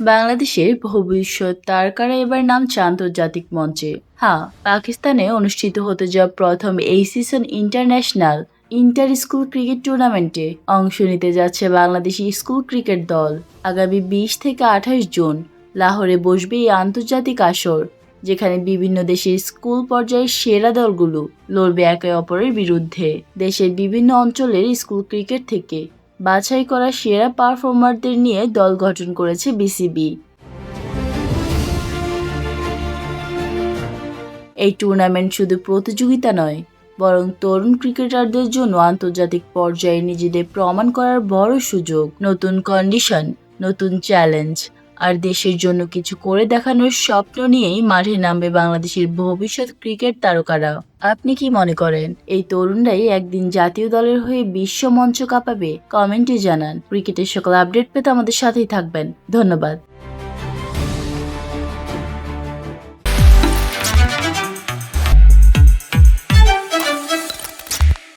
বাংলাদেশের ভবিষ্যৎ তারকারা এবার নামছে আন্তর্জাতিক মঞ্চে। হ্যাঁ, পাকিস্তানে অনুষ্ঠিত হতে যাওয়া প্রথম এই season international inter school cricket টুর্নামেন্টে অংশ নিতে যাচ্ছে বাংলাদেশি স্কুল ক্রিকেট দল। আগামী ২০ থেকে ২৮ জুন লাহোরে বসবে এই আন্তর্জাতিক আসর, যেখানে বিভিন্ন দেশের স্কুল পর্যায়ের সেরা দলগুলো লড়বে একে অপরের বিরুদ্ধে। দেশের বিভিন্ন অঞ্চলের স্কুল ক্রিকেট থেকে বাছাই করা সেরা পারফর্মারদের নিয়ে দল গঠন করেছে বিসিবি। এই টুর্নামেন্ট শুধু প্রতিযোগিতা নয়, বরং তরুণ ক্রিকেটারদের জন্য আন্তর্জাতিক পর্যায়ে নিজেদের প্রমাণ করার বড় সুযোগ। নতুন কন্ডিশন, নতুন চ্যালেঞ্জ আর দেশের জন্য কিছু করে দেখানোর স্বপ্ন নিয়েই মাঠে নামবে বাংলাদেশের ভবিষ্যৎ ক্রিকেট তারকারা। আপনি কি মনে করেন এই তরুণরাই একদিন জাতীয় দলের হয়ে বিশ্ব মঞ্চ কাঁপাবে? কমেন্টে জানান। ক্রিকেটের সকল আপডেট পেতে আমাদের সাথেই থাকবেন। ধন্যবাদ।